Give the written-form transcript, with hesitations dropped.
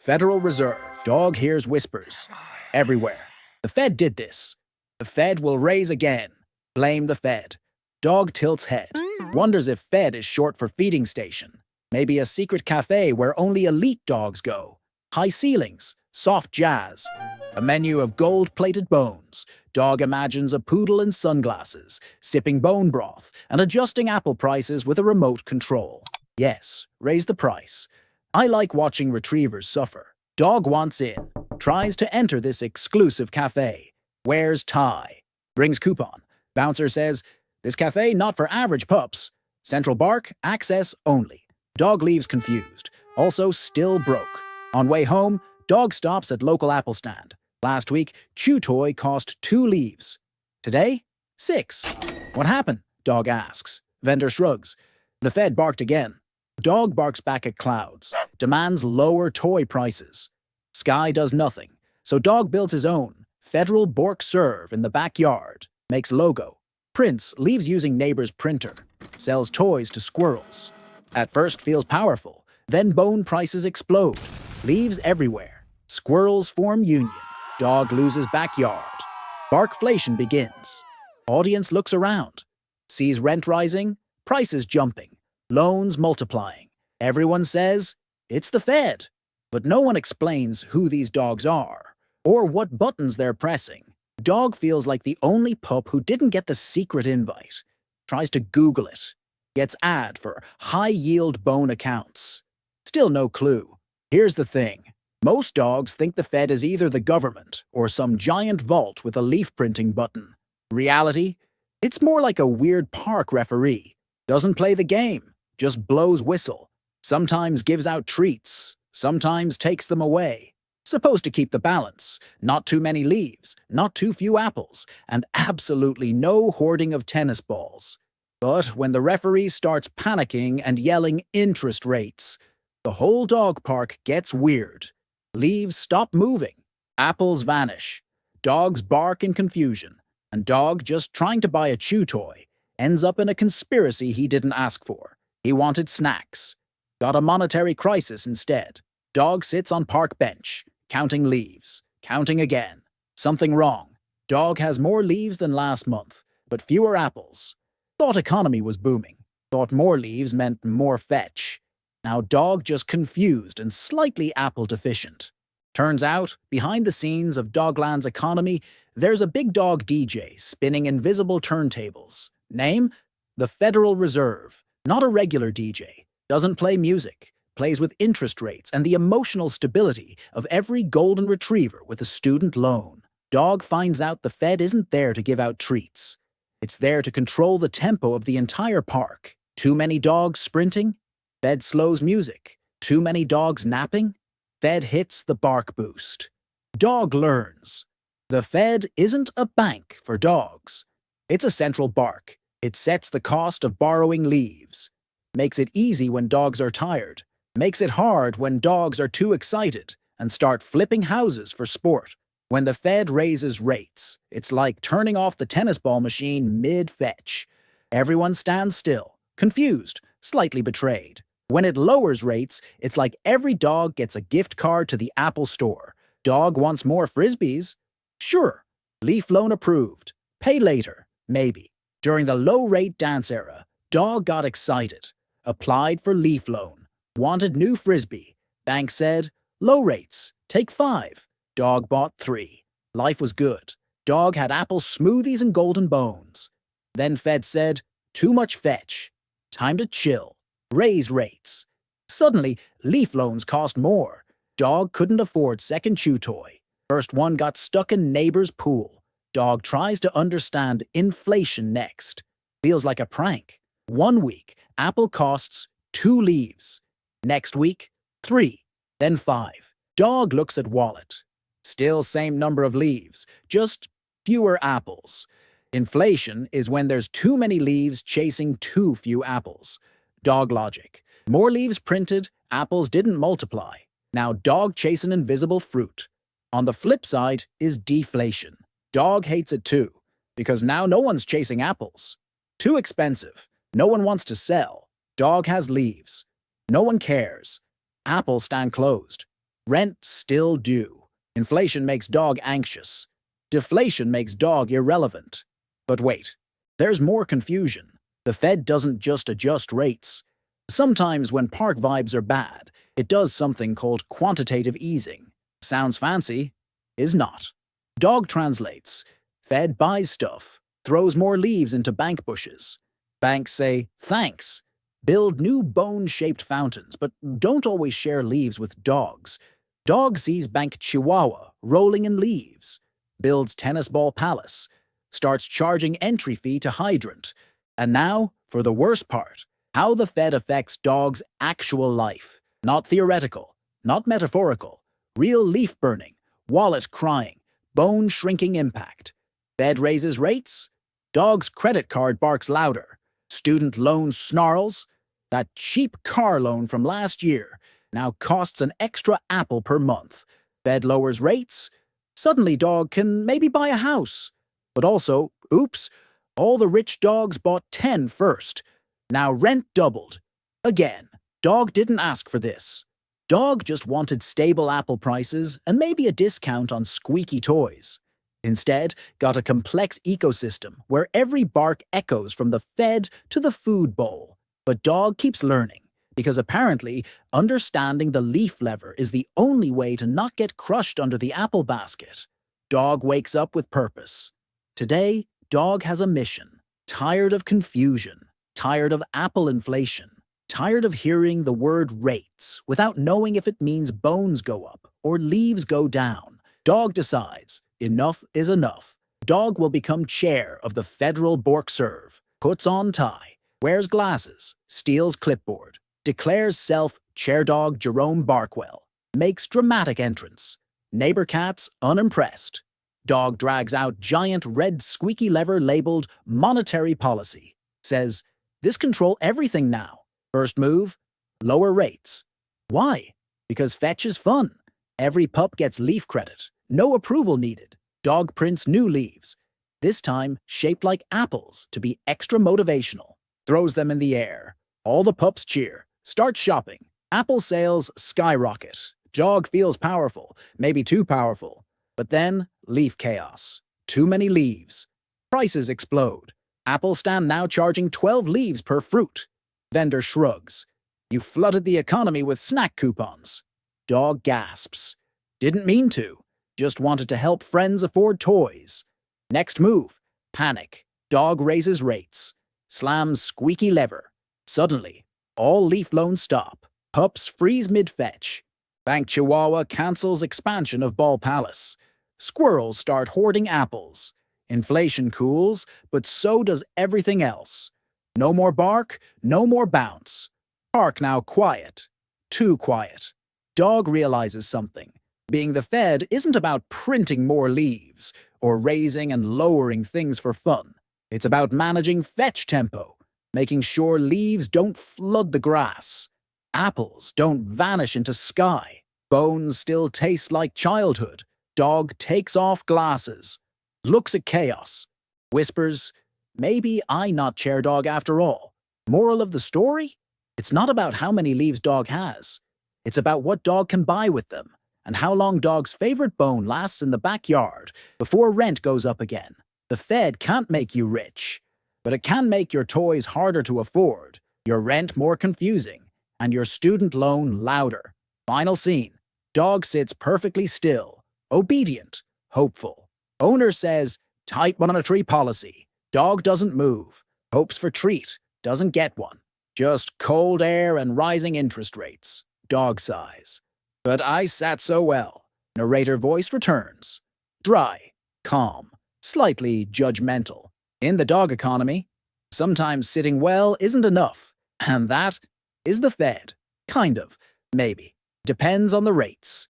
Federal Reserve. Dog hears whispers. Everywhere. The Fed did this. The Fed will raise again. Blame the Fed. Dog tilts head. Wonders if Fed is short for feeding station. Maybe a secret cafe where only elite dogs go. High ceilings. Soft jazz. A menu of gold-plated bones. Dog imagines a poodle in sunglasses, sipping bone broth, and adjusting apple prices with a remote control. Yes, raise the price. I like watching retrievers suffer. Dog wants in. Tries to enter this exclusive cafe. Wears tie. Brings coupon. Bouncer says, "This cafe not for average pups. Central Bark, access only." Dog leaves confused. Also still broke. On way home, dog stops at local apple stand. Last week, chew toy cost 2 leaves. Today, 6. What happened? Dog asks. Vendor shrugs. The Fed barked again. Dog barks back at clouds. Demands lower toy prices. Sky does nothing. So dog builds his own. Federal Bork Serve in the backyard. Makes logo. Prints leaves using neighbor's printer. Sells toys to squirrels. At first feels powerful. Then bone prices explode. Leaves everywhere. Squirrels form union. Dog loses backyard. Barkflation begins. Audience looks around. Sees rent rising, prices jumping, loans multiplying. Everyone says, it's the Fed. But no one explains who these dogs are, or what buttons they're pressing. Dog feels like the only pup who didn't get the secret invite. Tries to Google it. Gets ad for high-yield bone accounts. Still no clue. Here's the thing. Most dogs think the Fed is either the government or some giant vault with a leaf printing button. Reality? It's more like a weird park referee. Doesn't play the game, just blows whistle. Sometimes gives out treats, sometimes takes them away. Supposed to keep the balance. Not too many leaves, not too few apples, and absolutely no hoarding of tennis balls. But when the referee starts panicking and yelling interest rates, the whole dog park gets weird. Leaves stop moving. Apples vanish. Dogs bark in confusion. And dog, just trying to buy a chew toy, ends up in a conspiracy he didn't ask for. He wanted snacks. Got a monetary crisis instead. Dog sits on park bench, counting leaves. Counting again. Something wrong. Dog has more leaves than last month, but fewer apples. Thought economy was booming. Thought more leaves meant more fetch. Now dog just confused and slightly apple deficient. Turns out, behind the scenes of Dogland's economy, there's a big dog DJ spinning invisible turntables. Name? The Federal Reserve. Not a regular DJ. Doesn't play music. Plays with interest rates and the emotional stability of every golden retriever with a student loan. Dog finds out the Fed isn't there to give out treats. It's there to control the tempo of the entire park. Too many dogs sprinting? Fed slows music. Too many dogs napping? Fed hits the bark boost. Dog learns. The Fed isn't a bank for dogs. It's a central bark. It sets the cost of borrowing leaves. Makes it easy when dogs are tired. Makes it hard when dogs are too excited and start flipping houses for sport. When the Fed raises rates, it's like turning off the tennis ball machine mid-fetch. Everyone stands still, confused, slightly betrayed. When it lowers rates, it's like every dog gets a gift card to the Apple Store. Dog wants more Frisbees? Sure. Leaf loan approved. Pay later. Maybe. During the low-rate dance era, dog got excited. Applied for leaf loan. Wanted new Frisbee. Bank said, low rates. Take 5. Dog bought 3. Life was good. Dog had apple smoothies and golden bones. Then Fed said, too much fetch. Time to chill. Raised rates. Suddenly, leaf loans cost more. Dog couldn't afford second chew toy. First one got stuck in neighbor's pool. Dog tries to understand inflation next. Feels like a prank. 1 week, apple costs 2 leaves. Next week, 3. Then 5. Dog looks at wallet. Still same number of leaves, just fewer apples. Inflation is when there's too many leaves chasing too few apples. Dog logic. More leaves printed, apples didn't multiply. Now dog chasing invisible fruit. On the flip side is deflation. Dog hates it too, because now no one's chasing apples. Too expensive. No one wants to sell. Dog has leaves. No one cares. Apples stand closed. Rent still due. Inflation makes dog anxious. Deflation makes dog irrelevant. But wait, there's more confusion. The Fed doesn't just adjust rates. Sometimes when park vibes are bad, it does something called quantitative easing. Sounds fancy, is not. Dog translates. Fed buys stuff, throws more leaves into bank bushes. Banks say, thanks. Build new bone-shaped fountains, but don't always share leaves with dogs. Dog sees Bank Chihuahua rolling in leaves. Builds tennis ball palace. Starts charging entry fee to hydrant. And now, for the worst part, how the Fed affects dogs' actual life. Not theoretical, not metaphorical. Real leaf burning, wallet crying, bone-shrinking impact. Fed raises rates. Dog's credit card barks louder. Student loan snarls. That cheap car loan from last year now costs an extra apple per month. Fed lowers rates. Suddenly dog can maybe buy a house. But also, oops, all the rich dogs bought 10 first. Now rent doubled. Again, dog didn't ask for this. Dog just wanted stable apple prices and maybe a discount on squeaky toys. Instead, got a complex ecosystem where every bark echoes from the Fed to the food bowl. But dog keeps learning, because apparently understanding the leaf lever is the only way to not get crushed under the apple basket. Dog wakes up with purpose. Today, dog has a mission. Tired of confusion, tired of apple inflation, tired of hearing the word rates without knowing if it means bones go up or leaves go down. Dog decides, enough is enough. Dog will become chair of the Federal Borkserve, puts on tie, wears glasses, steals clipboard, declares self Chair Dog Jerome Barkwell, makes dramatic entrance. Neighbor cats unimpressed. Dog drags out giant red squeaky lever labeled monetary policy. Says, this control everything now. First move, lower rates. Why? Because fetch is fun. Every pup gets leaf credit. No approval needed. Dog prints new leaves. This time shaped like apples to be extra motivational. Throws them in the air. All the pups cheer. Start shopping. Apple sales skyrocket. Dog feels powerful, maybe too powerful. But then, leaf chaos. Too many leaves. Prices explode. Apple stand now charging 12 leaves per fruit. Vendor shrugs. You flooded the economy with snack coupons. Dog gasps. Didn't mean to. Just wanted to help friends afford toys. Next move. Panic. Dog raises rates. Slams squeaky lever. Suddenly, all leaf loans stop. Pups freeze mid-fetch. Bank Chihuahua cancels expansion of Ball Palace. Squirrels start hoarding apples. Inflation cools, but so does everything else. No more bark, no more bounce. Park now quiet. Too quiet. Dog realizes something. Being the Fed isn't about printing more leaves or raising and lowering things for fun. It's about managing fetch tempo, making sure leaves don't flood the grass. Apples don't vanish into sky. Bones still taste like childhood. Dog takes off glasses. Looks at chaos. Whispers, maybe I not chair dog after all. Moral of the story? It's not about how many leaves dog has. It's about what dog can buy with them, and how long dog's favorite bone lasts in the backyard before rent goes up again. The Fed can't make you rich, but it can make your toys harder to afford, your rent more confusing, and your student loan louder. Final scene. Dog sits perfectly still, obedient, hopeful. Owner says, tight monetary policy. Dog doesn't move. Hopes for treat. Doesn't get one. Just cold air and rising interest rates. Dog sighs. But I sat so well. Narrator voice returns. Dry, calm, slightly judgmental. In the dog economy, sometimes sitting well isn't enough. And that is the Fed. Kind of. Maybe. Depends on the rates.